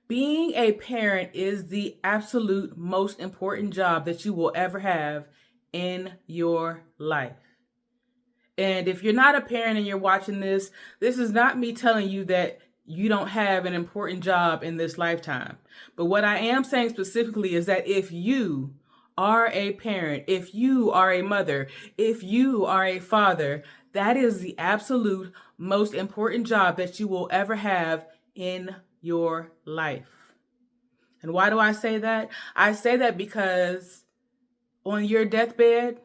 Being a parent is the absolute most important job that you will ever have in your life. And if you're not a parent and you're watching this is not me telling you that you don't have an important job in this lifetime. But what I am saying specifically is that if you are a parent, if you are a mother, if you are a father, that is the absolute most important job that you will ever have in your life. And why do I say that? I say that because on your deathbed,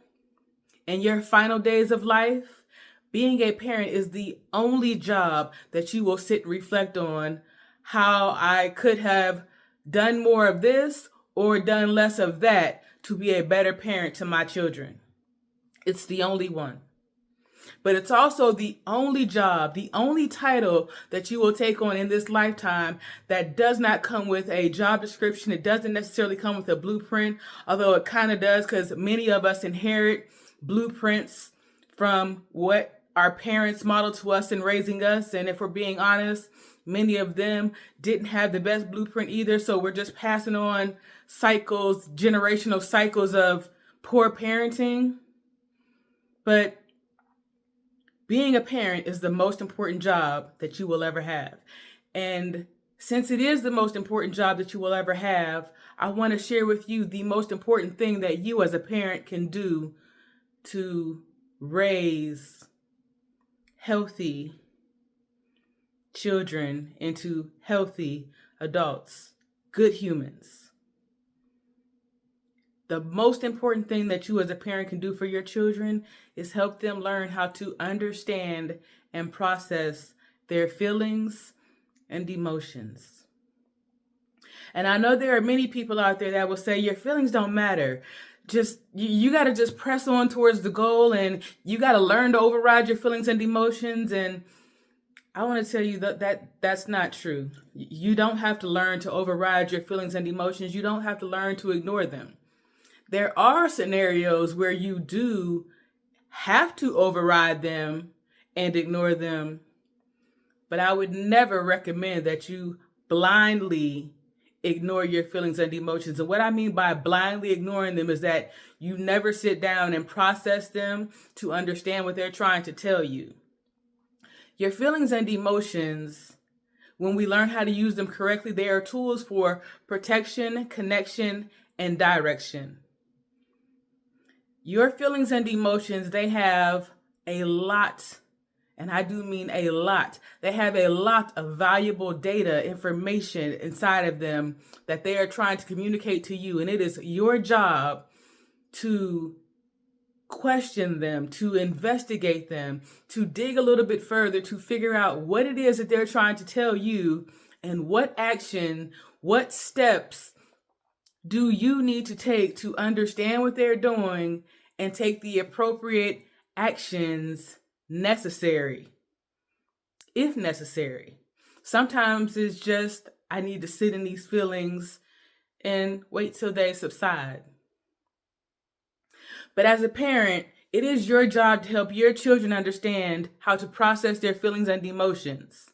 in your final days of life, being a parent is the only job that you will sit and reflect on how I could have done more of this or done less of that to be a better parent to my children. It's the only one. But it's also the only job, the only title that you will take on in this lifetime that does not come with a job description. It doesn't necessarily come with a blueprint, although it kind of does, because many of us inherit blueprints from what our parents modeled to us in raising us. And if we're being honest, many of them didn't have the best blueprint either. So we're just passing on cycles, generational cycles of poor parenting. But being a parent is the most important job that you will ever have. And since it is the most important job that you will ever have, I want to share with you the most important thing that you as a parent can do to raise healthy children into healthy adults, good humans. The most important thing that you as a parent can do for your children is help them learn how to understand and process their feelings and emotions. And I know there are many people out there that will say your feelings don't matter. You got to just press on towards the goal, and you got to learn to override your feelings and emotions. And I want to tell you that's not true. You don't have to learn to override your feelings and emotions. You don't have to learn to ignore them. There are scenarios where you do have to override them and ignore them, but I would never recommend that you blindly ignore your feelings and emotions. And what I mean by blindly ignoring them is that you never sit down and process them to understand what they're trying to tell you. Your feelings and emotions, when we learn how to use them correctly, they are tools for protection, connection, and direction. Your feelings and emotions, they have a lot, and I do mean a lot. They have a lot of valuable data, information inside of them that they are trying to communicate to you. And it is your job to question them, to investigate them, to dig a little bit further, to figure out what it is that they're trying to tell you and what action, what steps do you need to take to understand what they're doing and take the appropriate actions necessary, if necessary. Sometimes it's just, I need to sit in these feelings and wait till they subside. But as a parent, it is your job to help your children understand how to process their feelings and emotions.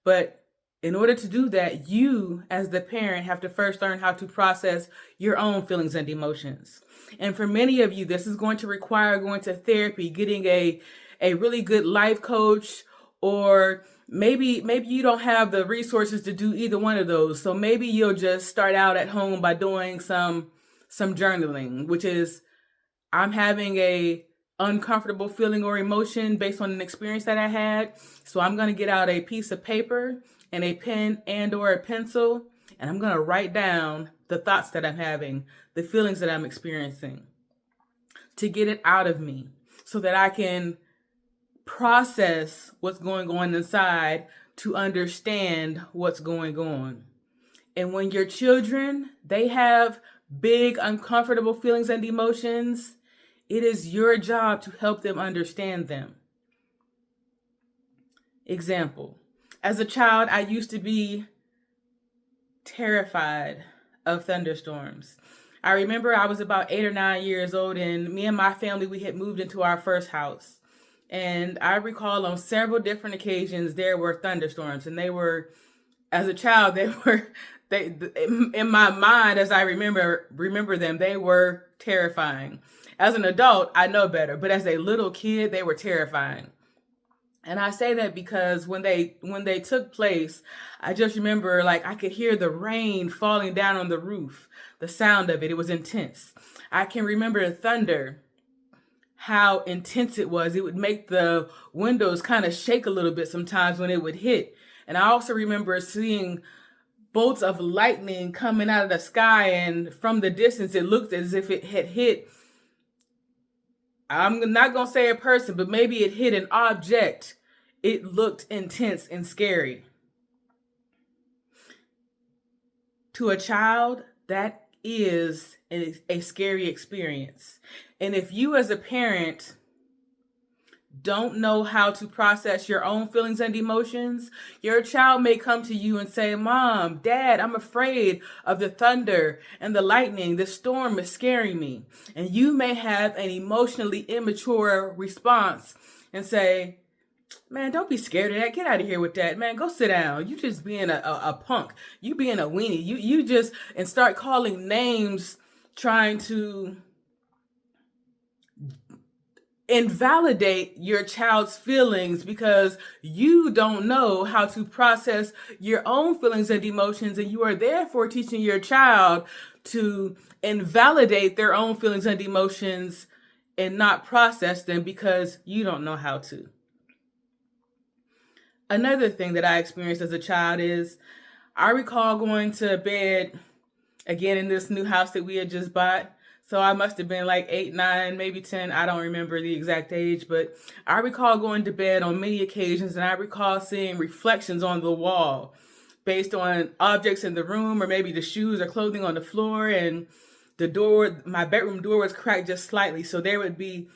But in order to do that, you as the parent have to first learn how to process your own feelings and emotions. And for many of you, this is going to require going to therapy, getting a really good life coach, or maybe you don't have the resources to do either one of those. So maybe you'll just start out at home by doing some journaling, which is, I'm having a uncomfortable feeling or emotion based on an experience that I had. So I'm going to get out a piece of paper and a pen and or a pencil, and I'm going to write down the thoughts that I'm having, the feelings that I'm experiencing, to get it out of me so that I can process what's going on inside, to understand what's going on. And when your children, they have big, uncomfortable feelings and emotions, it is your job to help them understand them. Example, as a child, I used to be terrified of thunderstorms. I remember I was about 8 or 9 years old, and me and my family, we had moved into our first house. And I recall on several different occasions there were thunderstorms, and they were As a child, they in my mind, as I remember them, they were terrifying. As an adult, I know better, but as a little kid, they were terrifying. And I say that because when they took place, I just remember, like, I could hear the rain falling down on the roof. The sound of it, it was intense. I can remember thunder, how intense it was. It would make the windows kind of shake a little bit sometimes when it would hit. And I also remember seeing bolts of lightning coming out of the sky, and from the distance it looked as if it had hit, I'm not going to say a person, but maybe it hit an object. It looked intense and scary. To a child, that is a scary experience. And if you as a parent don't know how to process your own feelings and emotions, your child may come to you and say, "Mom, Dad, I'm afraid of the thunder and the lightning. The storm is scaring me." And you may have an emotionally immature response and say, "Man, don't be scared of that. Get out of here with that. Man, go sit down. You just being a punk. You being a weenie. You just," and start calling names, trying to invalidate your child's feelings because you don't know how to process your own feelings and emotions, and you are therefore teaching your child to invalidate their own feelings and emotions and not process them because you don't know how to. Another thing that I experienced as a child is I recall going to bed again in this new house that we had just bought. So I must have been like 8, 9, maybe 10. I don't remember the exact age, but I recall going to bed on many occasions, and I recall seeing reflections on the wall based on objects in the room, or maybe the shoes or clothing on the floor, and the door, my bedroom door was cracked just slightly. So there would be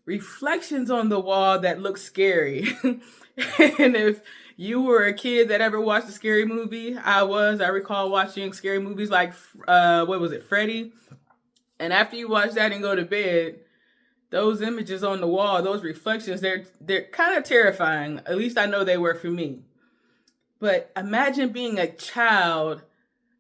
reflections on the wall that looked scary. And if you were a kid that ever watched a scary movie, I recall watching scary movies like, what was it, Freddy? And after you watch that and go to bed, those images on the wall, those reflections, they're kind of terrifying. At least I know they were for me. But imagine being a child,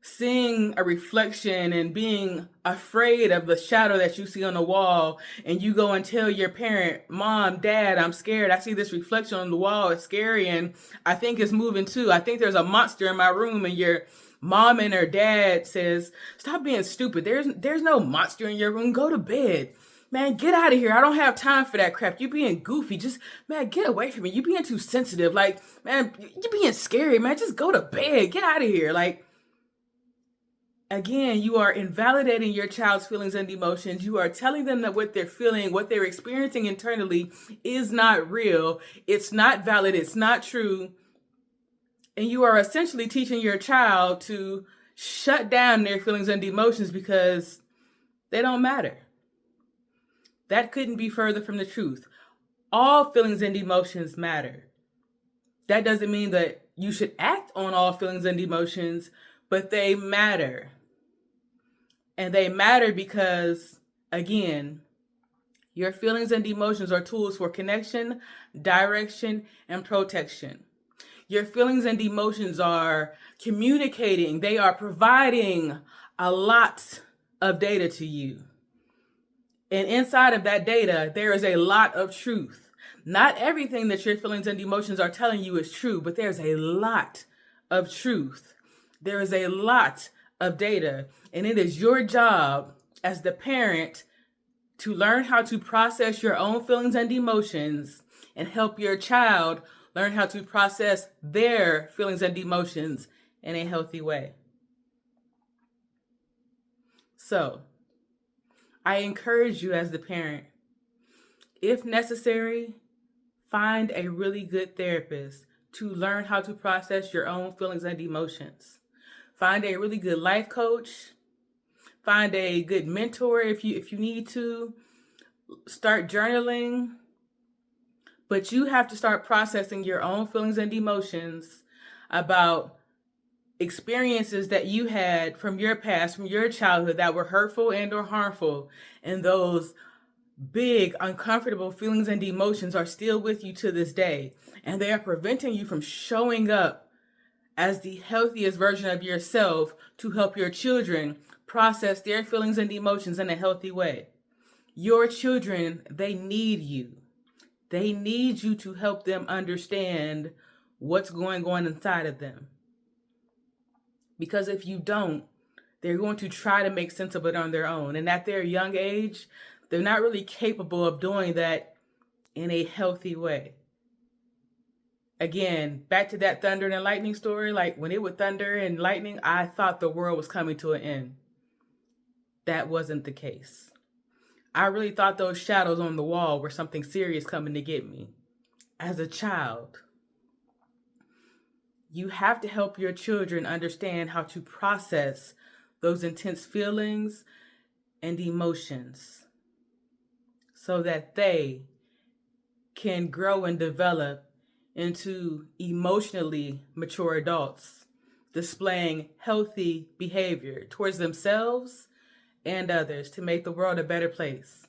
seeing a reflection and being afraid of the shadow that you see on the wall, and you go and tell your parent, "Mom, Dad, I'm scared. I see this reflection on the wall. It's scary, and I think it's moving too. I think there's a monster in my room." And your mom and her dad says, "Stop being stupid. There's no monster in your room. Go to bed. Man, get out of here. I don't have time for that crap. You being goofy. Just, man, get away from me. You being too sensitive. Like, man, you being scary, man. Just go to bed. Get out of here." Like, again, you are invalidating your child's feelings and emotions. You are telling them that what they're feeling, what they're experiencing internally is not real. It's not valid. It's not true. And you are essentially teaching your child to shut down their feelings and emotions because they don't matter. That couldn't be further from the truth. All feelings and emotions matter. That doesn't mean that you should act on all feelings and emotions, but they matter. And they matter because, again, your feelings and emotions are tools for connection, direction, and protection. Your feelings and emotions are communicating. They are providing a lot of data to you. And inside of that data, there is a lot of truth. Not everything that your feelings and emotions are telling you is true, but there's a lot of truth. There is a lot of data. And it is your job as the parent to learn how to process your own feelings and emotions and help your child learn how to process their feelings and emotions in a healthy way. So, I encourage you as the parent, if necessary, find a really good therapist to learn how to process your own feelings and emotions. Find a really good life coach. Find a good mentor if you need to. Start journaling. But you have to start processing your own feelings and emotions about experiences that you had from your past, from your childhood, that were hurtful and or harmful. And those big, uncomfortable feelings and emotions are still with you to this day. And they are preventing you from showing up as the healthiest version of yourself to help your children process their feelings and emotions in a healthy way. Your children, they need you. They need you to help them understand what's going on inside of them. Because if you don't, they're going to try to make sense of it on their own. And at their young age, they're not really capable of doing that in a healthy way. Again, back to that thunder and lightning story, like when it would thunder and lightning, I thought the world was coming to an end. That wasn't the case. I really thought those shadows on the wall were something serious coming to get me. As a child, you have to help your children understand how to process those intense feelings and emotions so that they can grow and develop into emotionally mature adults, displaying healthy behavior towards themselves and others to make the world a better place.